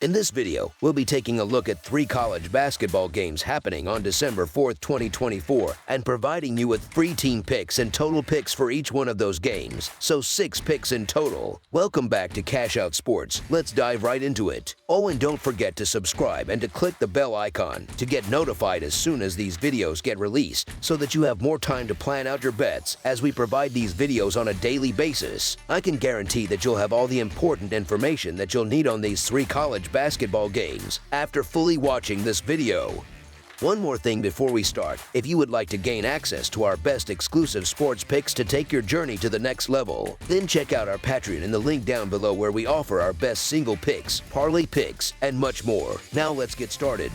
In this video, we'll be taking a look at 3 college basketball games happening on December 4th, 2024, and providing you with free team picks and total picks for each one of those games, so 6 picks in total. Welcome back to Cash Out Sports. Let's dive right into it. Oh, and don't forget to subscribe and to click the bell icon to get notified as soon as these videos get released, so that you have more time to plan out your bets as we provide these videos on a daily basis. I can guarantee that you'll have all the important information that you'll need on these 3 college basketball games after fully watching this video. One more thing before we start: if you would like to gain access to our best exclusive sports picks to take your journey to the next level, then check out our Patreon in the link down below, where we offer our best single picks, parlay picks, and much more. Now let's get started.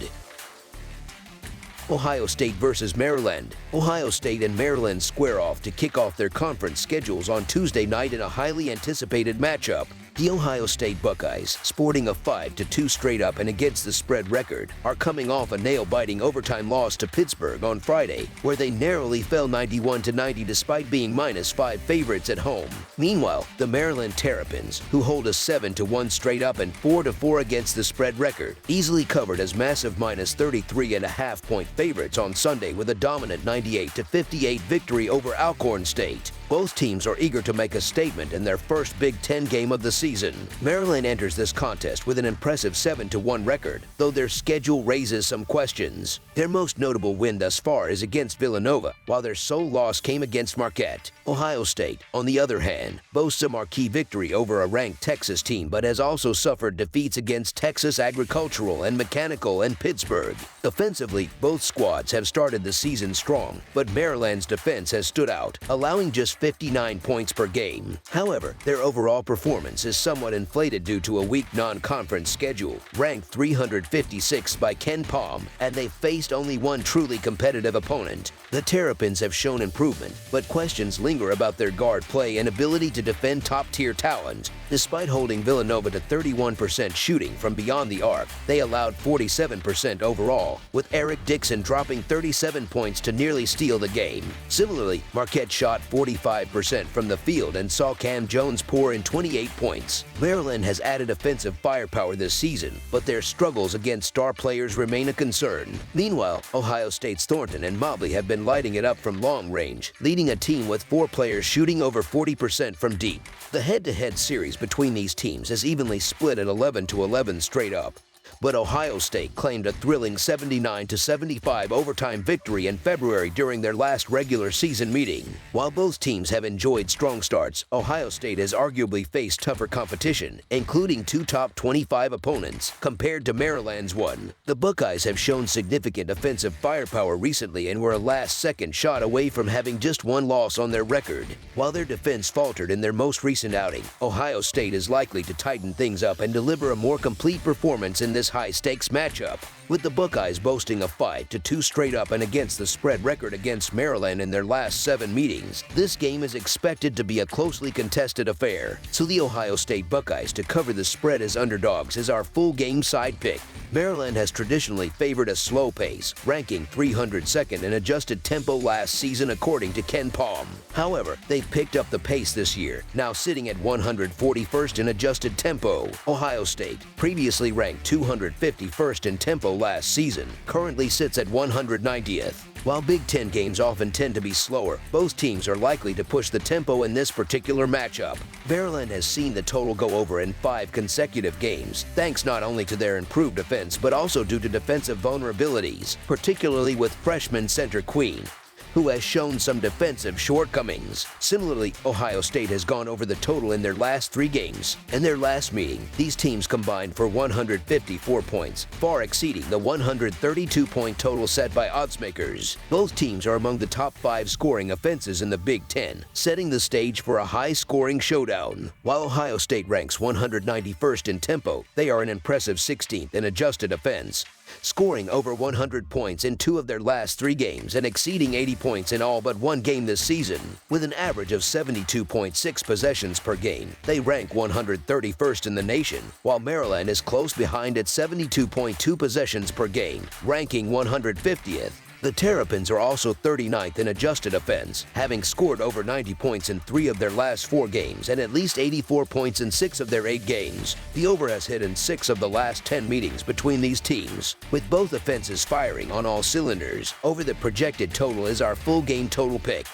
Ohio State versus Maryland. Ohio State and Maryland square off to kick off their conference schedules on Tuesday night in a highly anticipated matchup. The Ohio State Buckeyes, sporting a 5-2 straight-up and against the spread record, are coming off a nail-biting overtime loss to Pittsburgh on Friday, where they narrowly fell 91-90 despite being -5 favorites at home. Meanwhile, the Maryland Terrapins, who hold a 7-1 straight-up and 4-4 against the spread record, easily covered as massive -33.5 point favorites on Sunday with a dominant 98-58 victory over Alcorn State. Both teams are eager to make a statement in their first Big Ten game of the season. Maryland enters this contest with an impressive 7-1 record, though their schedule raises some questions. Their most notable win thus far is against Villanova, while their sole loss came against Marquette. Ohio State, on the other hand, boasts a marquee victory over a ranked Texas team, but has also suffered defeats against Texas Agricultural and Mechanical and Pittsburgh. Offensively, both squads have started the season strong, but Maryland's defense has stood out, allowing just 59 points per game. However, their overall performance is somewhat inflated due to a weak non-conference schedule, ranked 356th by Ken Pom, and they've faced only one truly competitive opponent. The Terrapins have shown improvement, but questions linger about their guard play and ability to defend top-tier talent. Despite holding Villanova to 31% shooting from beyond the arc, they allowed 47% overall, with Eric Dixon dropping 37 points to nearly steal the game. Similarly, Marquette shot 45% from the field and saw Cam Jones pour in 28 points. Maryland has added offensive firepower this season, but their struggles against star players remain a concern. Meanwhile, Ohio State's Thornton and Mobley have been lighting it up from long range, leading a team with 4 players shooting over 40% from deep. The head-to-head series between these teams is evenly split at 11-11 straight up, but Ohio State claimed a thrilling 79-75 overtime victory in February during their last regular season meeting. While both teams have enjoyed strong starts, Ohio State has arguably faced tougher competition, including 2 top 25 opponents, compared to Maryland's one. The Buckeyes have shown significant offensive firepower recently and were a last-second shot away from having just 1 loss on their record. While their defense faltered in their most recent outing, Ohio State is likely to tighten things up and deliver a more complete performance in this high-stakes matchup, with the Buckeyes boasting a 5-2 straight-up and against the spread record against Maryland in their last 7 meetings. This game is expected to be a closely contested affair, so the Ohio State Buckeyes to cover the spread as underdogs is our full game side pick. Maryland has traditionally favored a slow pace, ranking 302nd in adjusted tempo last season according to Ken Pom. However, they've picked up the pace this year, now sitting at 141st in adjusted tempo. Ohio State, previously ranked 251st in tempo last season, currently sits at 190th. While Big Ten games often tend to be slower, both teams are likely to push the tempo in this particular matchup. Maryland has seen the total go over in 5 consecutive games, thanks not only to their improved defense but also due to defensive vulnerabilities, particularly with freshman center Queen, who has shown some defensive shortcomings. Similarly, Ohio State has gone over the total in their last 3 games. In their last meeting, these teams combined for 154 points, far exceeding the 132-point total set by oddsmakers. Both teams are among the top 5 scoring offenses in the Big Ten, setting the stage for a high-scoring showdown. While Ohio State ranks 191st in tempo, they are an impressive 16th in adjusted offense, scoring over 100 points in 2 of their last 3 games and exceeding 80 points in all but 1 game this season. With an average of 72.6 possessions per game, they rank 131st in the nation, while Maryland is close behind at 72.2 possessions per game, ranking 150th. The Terrapins are also 39th in adjusted offense, having scored over 90 points in 3 of their last 4 games and at least 84 points in 6 of their 8 games. The over has hit in 6 of the last 10 meetings between these teams, with both offenses firing on all cylinders. Over the projected total is our full game total pick.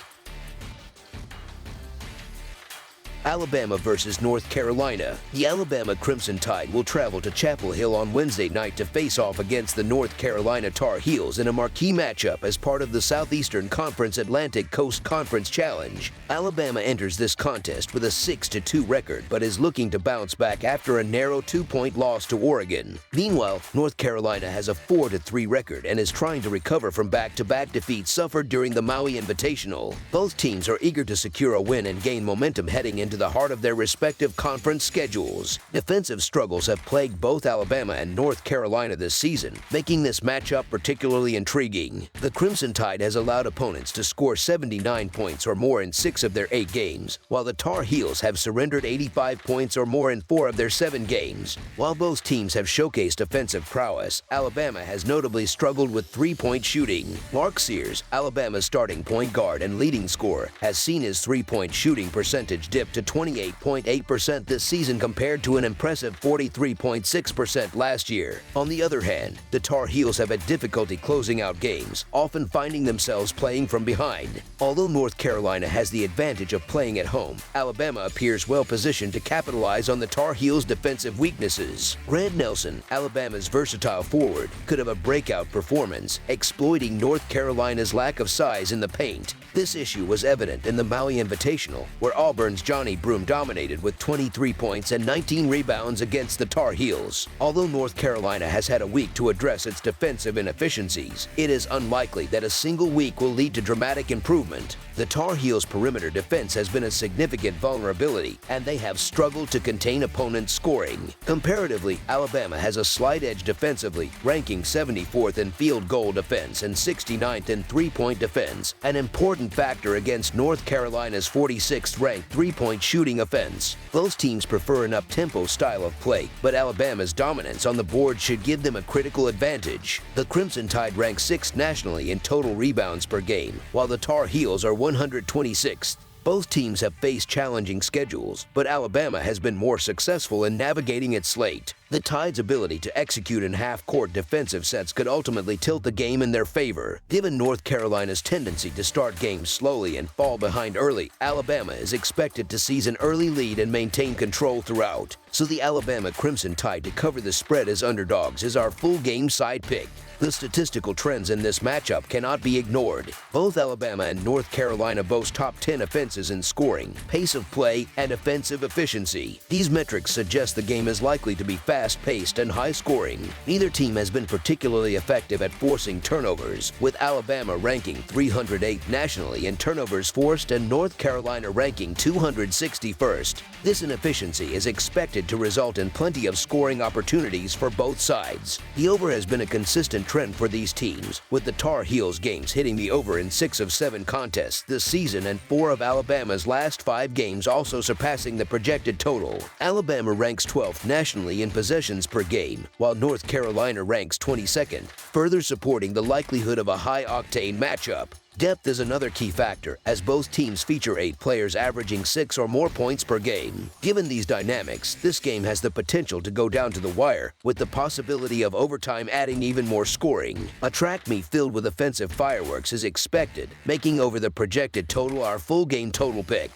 Alabama versus North Carolina. The Alabama Crimson Tide will travel to Chapel Hill on Wednesday night to face off against the North Carolina Tar Heels in a marquee matchup as part of the Southeastern Conference Atlantic Coast Conference Challenge. Alabama enters this contest with a 6-2 record but is looking to bounce back after a narrow 2-point loss to Oregon. Meanwhile, North Carolina has a 4-3 record and is trying to recover from back-to-back defeats suffered during the Maui Invitational. Both teams are eager to secure a win and gain momentum heading into the heart of their respective conference schedules. Defensive struggles have plagued both Alabama and North Carolina this season, making this matchup particularly intriguing. The Crimson Tide has allowed opponents to score 79 points or more in 6 of their 8 games, while the Tar Heels have surrendered 85 points or more in 4 of their 7 games. While both teams have showcased offensive prowess, Alabama has notably struggled with 3-point shooting. Mark Sears, Alabama's starting point guard and leading scorer, has seen his 3-point shooting percentage dip to 28.8% this season compared to an impressive 43.6% last year. On the other hand, the Tar Heels have had difficulty closing out games, often finding themselves playing from behind. Although North Carolina has the advantage of playing at home, Alabama appears well positioned to capitalize on the Tar Heels' defensive weaknesses. Grant Nelson, Alabama's versatile forward, could have a breakout performance, exploiting North Carolina's lack of size in the paint. This issue was evident in the Maui Invitational, where Auburn's Johnny Broome dominated with 23 points and 19 rebounds against the Tar Heels. Although North Carolina has had a week to address its defensive inefficiencies, it is unlikely that a single week will lead to dramatic improvement. The Tar Heels' perimeter defense has been a significant vulnerability, and they have struggled to contain opponents' scoring. Comparatively, Alabama has a slight edge defensively, ranking 74th in field goal defense and 69th in 3-point defense, an important factor against North Carolina's 46th-ranked 3-point shooting offense. Both teams prefer an up-tempo style of play, but Alabama's dominance on the board should give them a critical advantage. The Crimson Tide ranks 6th nationally in total rebounds per game, while the Tar Heels are 126th. Both teams have faced challenging schedules, but Alabama has been more successful in navigating its slate. The Tide's ability to execute in half-court defensive sets could ultimately tilt the game in their favor. Given North Carolina's tendency to start games slowly and fall behind early, Alabama is expected to seize an early lead and maintain control throughout. So the Alabama Crimson Tide to cover the spread as underdogs is our full game side pick. The statistical trends in this matchup cannot be ignored. Both Alabama and North Carolina boast top 10 offenses in scoring, pace of play, and offensive efficiency. These metrics suggest the game is likely to be fast-paced and high-scoring. Neither team has been particularly effective at forcing turnovers, with Alabama ranking 308th nationally in turnovers forced and North Carolina ranking 261st. This inefficiency is expected to result in plenty of scoring opportunities for both sides. The over has been a consistent trend for these teams, with the Tar Heels games hitting the over in 6 of 7 contests this season and 4 of Alabama's last 5 games also surpassing the projected total. Alabama ranks 12th nationally in possessions per game, while North Carolina ranks 22nd, further supporting the likelihood of a high-octane matchup. Depth is another key factor, as both teams feature 8 players averaging 6 or more points per game. Given these dynamics, this game has the potential to go down to the wire, with the possibility of overtime adding even more scoring. A track meet filled with offensive fireworks is expected, making over the projected total our full game total pick.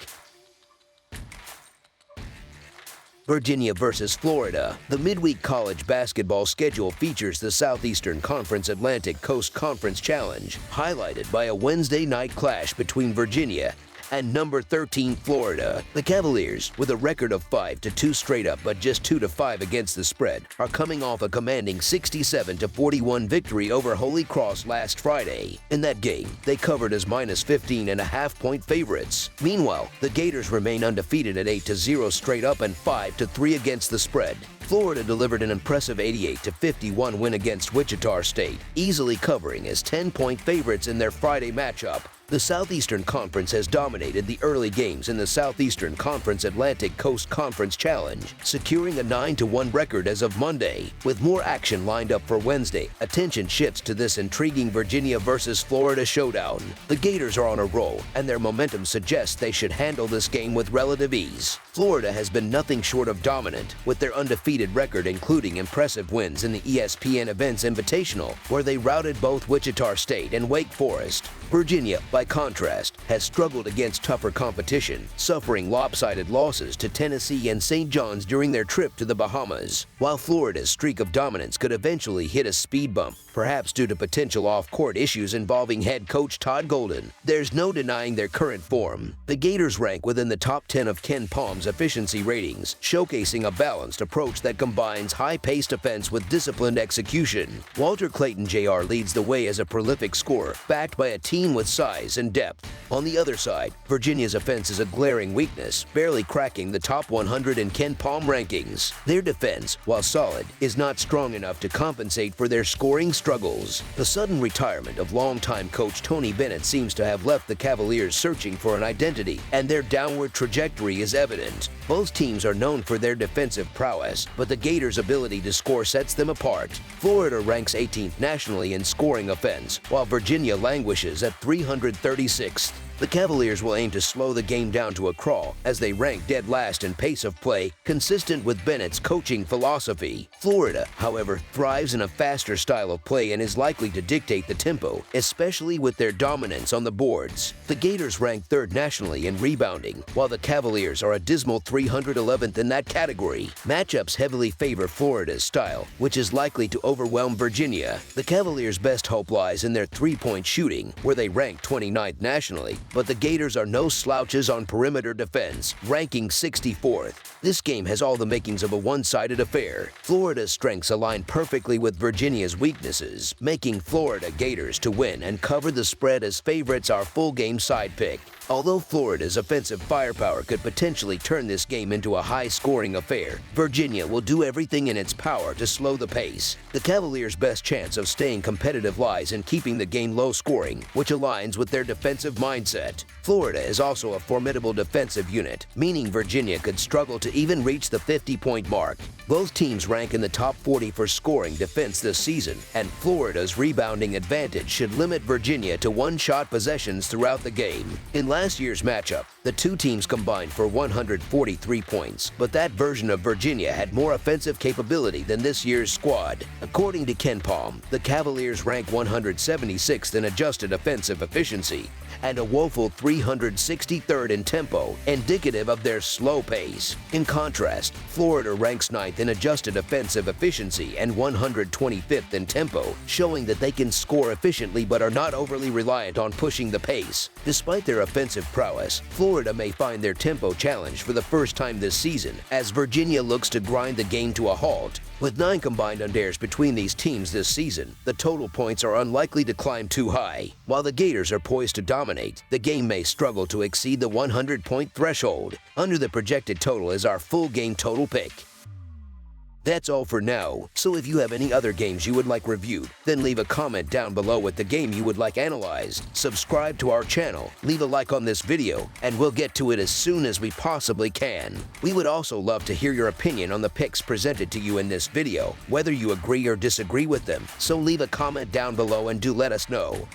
Virginia versus Florida. The midweek college basketball schedule features the Southeastern Conference Atlantic Coast Conference Challenge, highlighted by a Wednesday night clash between Virginia and number 13 Florida. The Cavaliers, with a record of 5-2 straight up but just 2-5 against the spread, are coming off a commanding 67-41 victory over Holy Cross last Friday. In that game, they covered as minus 15.5-point favorites. Meanwhile, the Gators remain undefeated at 8-0 straight up and 5-3 against the spread. Florida delivered an impressive 88-51 win against Wichita State, easily covering as 10-point favorites in their Friday matchup. The Southeastern Conference has dominated the early games in the Southeastern Conference Atlantic Coast Conference Challenge, securing a 9-1 record as of Monday. With more action lined up for Wednesday, attention shifts to this intriguing Virginia versus Florida showdown. The Gators are on a roll, and their momentum suggests they should handle this game with relative ease. Florida has been nothing short of dominant, with their undefeated record including impressive wins in the ESPN Events Invitational, where they routed both Wichita State and Wake Forest. Virginia, by contrast, has struggled against tougher competition, suffering lopsided losses to Tennessee and St. John's during their trip to the Bahamas. While Florida's streak of dominance could eventually hit a speed bump, perhaps due to potential off-court issues involving head coach Todd Golden, there's no denying their current form. The Gators rank within the top 10 of Ken Palm's efficiency ratings, showcasing a balanced approach that combines high-paced offense with disciplined execution. Walter Clayton Jr. leads the way as a prolific scorer, backed by a team with size and depth. On the other side, Virginia's offense is a glaring weakness, barely cracking the top 100 in Ken Palm rankings. Their defense, while solid, is not strong enough to compensate for their scoring struggles. The sudden retirement of longtime coach Tony Bennett seems to have left the Cavaliers searching for an identity, and their downward trajectory is evident. Both teams are known for their defensive prowess, but the Gators' ability to score sets them apart. Florida ranks 18th nationally in scoring offense, while Virginia languishes at 336th. The Cavaliers will aim to slow the game down to a crawl as they rank dead last in pace of play, consistent with Bennett's coaching philosophy. Florida, however, thrives in a faster style of play and is likely to dictate the tempo, especially with their dominance on the boards. The Gators rank 3rd nationally in rebounding, while the Cavaliers are a dismal 311th in that category. Matchups heavily favor Florida's style, which is likely to overwhelm Virginia. The Cavaliers' best hope lies in their three-point shooting, where they rank 29th nationally, but the Gators are no slouches on perimeter defense, ranking 64th. This game has all the makings of a one-sided affair. Florida's strengths align perfectly with Virginia's weaknesses, making Florida Gators to win and cover the spread as favorites our full-game side pick. Although Florida's offensive firepower could potentially turn this game into a high-scoring affair, Virginia will do everything in its power to slow the pace. The Cavaliers' best chance of staying competitive lies in keeping the game low-scoring, which aligns with their defensive mindset. Florida is also a formidable defensive unit, meaning Virginia could struggle to even reach the 50-point mark. Both teams rank in the top 40 for scoring defense this season, and Florida's rebounding advantage should limit Virginia to one-shot possessions throughout the game. In last year's matchup, the two teams combined for 143 points, but that version of Virginia had more offensive capability than this year's squad. According to Ken Palm, the Cavaliers rank 176th in adjusted offensive efficiency and a woeful 363rd in tempo, indicative of their slow pace. In contrast, Florida ranks 9th in adjusted offensive efficiency and 125th in tempo, showing that they can score efficiently but are not overly reliant on pushing the pace. Despite their offensive prowess, Florida may find their tempo challenged for the first time this season, as Virginia looks to grind the game to a halt. With 9 combined unders between these teams this season, the total points are unlikely to climb too high. While the Gators are poised to dominate, the game may struggle to exceed the 100-point threshold. Under the projected total is our full game total pick. That's all for now, so if you have any other games you would like reviewed, then leave a comment down below with the game you would like analyzed. Subscribe to our channel, leave a like on this video, and we'll get to it as soon as we possibly can. We would also love to hear your opinion on the picks presented to you in this video, whether you agree or disagree with them, so leave a comment down below and do let us know.